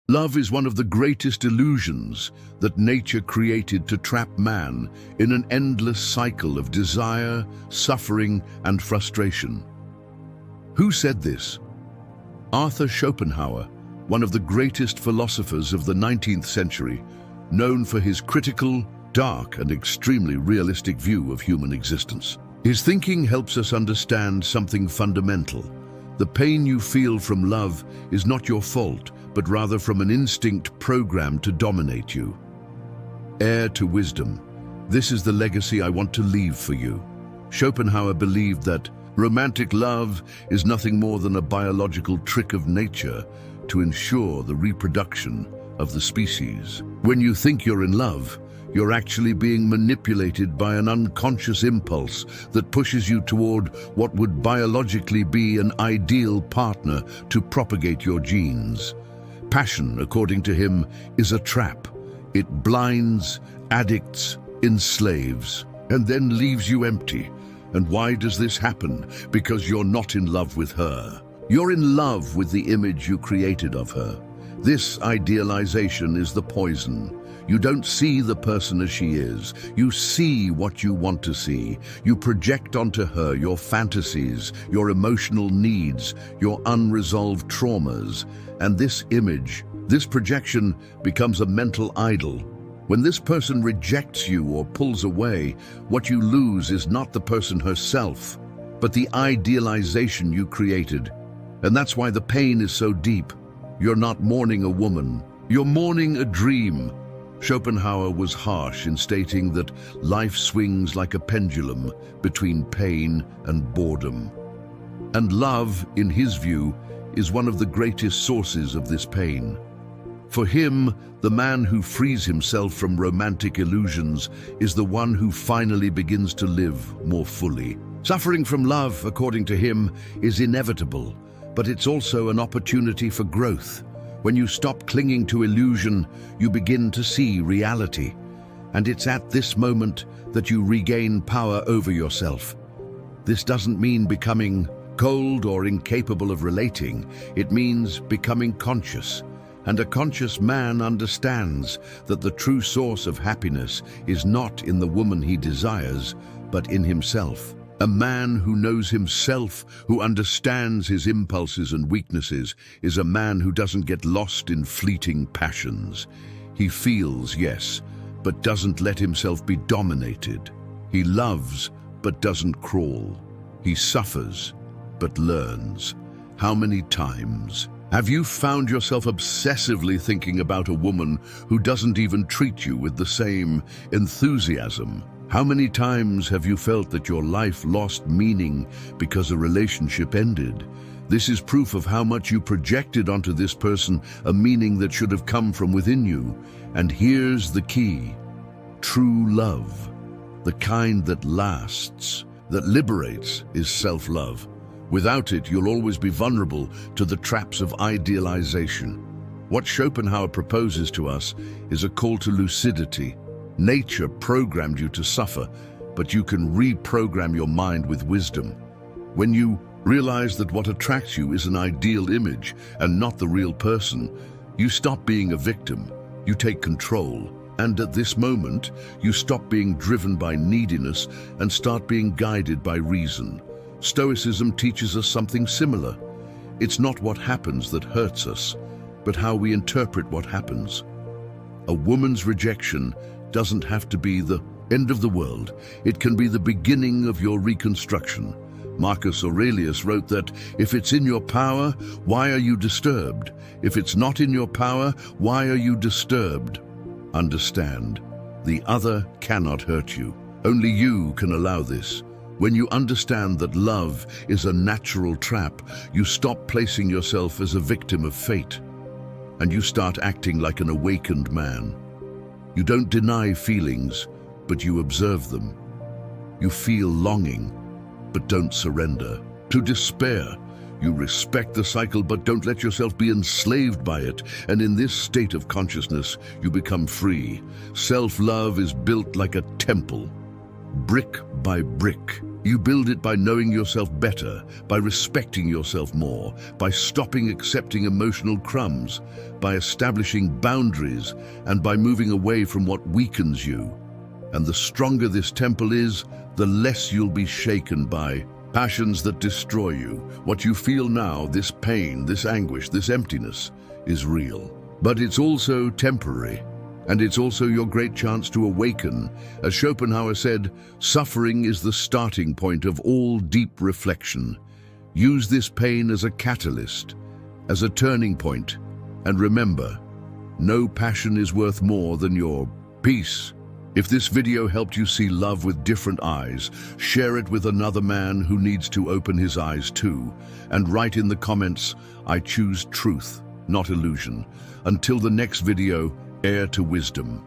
Love is one of the greatest illusions that nature created to trap man in an endless cycle of desire, suffering, and frustration. Who said this? Arthur Schopenhauer, one of the greatest philosophers of the 19th century, known for his critical, dark, and extremely realistic view of human existence. His thinking helps us understand something fundamental. The pain you feel from love is not your fault, but rather from an instinct programmed to dominate you. Heir to wisdom, this is the legacy I want to leave for you. Schopenhauer believed that romantic love is nothing more than a biological trick of nature to ensure the reproduction of the species. When you think you're in love, you're actually being manipulated by an unconscious impulse that pushes you toward what would biologically be an ideal partner to propagate your genes. Passion, according to him, is a trap. It blinds, addicts, enslaves, and then leaves you empty. And why does this happen? Because you're not in love with her. You're in love with the image you created of her. This idealization is the poison. You don't see the person as she is. You see what you want to see. You project onto her your fantasies, your emotional needs, your unresolved traumas. And this image, this projection, becomes a mental idol. When this person rejects you or pulls away, what you lose is not the person herself, but the idealization you created. And that's why the pain is so deep. You're not mourning a woman. You're mourning a dream. Schopenhauer was harsh in stating that life swings like a pendulum between pain and boredom. And love, in his view, is one of the greatest sources of this pain. For him, the man who frees himself from romantic illusions is the one who finally begins to live more fully. Suffering from love, according to him, is inevitable, but it's also an opportunity for growth. When you stop clinging to illusion, you begin to see reality. And it's at this moment that you regain power over yourself. This doesn't mean becoming cold or incapable of relating. It means becoming conscious. And a conscious man understands that the true source of happiness is not in the woman he desires, but in himself. A man who knows himself, who understands his impulses and weaknesses, is a man who doesn't get lost in fleeting passions. He feels, yes, but doesn't let himself be dominated. He loves, but doesn't crawl. He suffers, but learns. How many times have you found yourself obsessively thinking about a woman who doesn't even treat you with the same enthusiasm? How many times have you felt that your life lost meaning because a relationship ended? This is proof of how much you projected onto this person a meaning that should have come from within you. And here's the key: true love, the kind that lasts, that liberates, is self-love. Without it, you'll always be vulnerable to the traps of idealization. What Schopenhauer proposes to us is a call to lucidity. Nature programmed you to suffer, but you can reprogram your mind with wisdom. When you realize that what attracts you is an ideal image and not the real person, you stop being a victim, you take control. And at this moment, you stop being driven by neediness and start being guided by reason. Stoicism teaches us something similar. It's not what happens that hurts us, but how we interpret what happens. A woman's rejection doesn't have to be the end of the world. It can be the beginning of your reconstruction. Marcus Aurelius wrote that if it's in your power, why are you disturbed? If it's not in your power, why are you disturbed? Understand, the other cannot hurt you. Only you can allow this. When you understand that love is a natural trap, you stop placing yourself as a victim of fate, and you start acting like an awakened man. You don't deny feelings, but you observe them. You feel longing, but don't surrender to despair. You respect the cycle, but don't let yourself be enslaved by it. And in this state of consciousness, you become free. Self-love is built like a temple, brick by brick. You build it by knowing yourself better, by respecting yourself more, by stopping accepting emotional crumbs, by establishing boundaries, and by moving away from what weakens you. And the stronger this temple is, the less you'll be shaken by passions that destroy you. What you feel now, this pain, this anguish, this emptiness, is real. But it's also temporary. And it's also your great chance to awaken. As Schopenhauer said, suffering is the starting point of all deep reflection. Use this pain as a catalyst, as a turning point. And remember, no passion is worth more than your peace. If this video helped you see love with different eyes, share it with another man who needs to open his eyes too. And write in the comments, I choose truth, not illusion. Until the next video, heir to wisdom.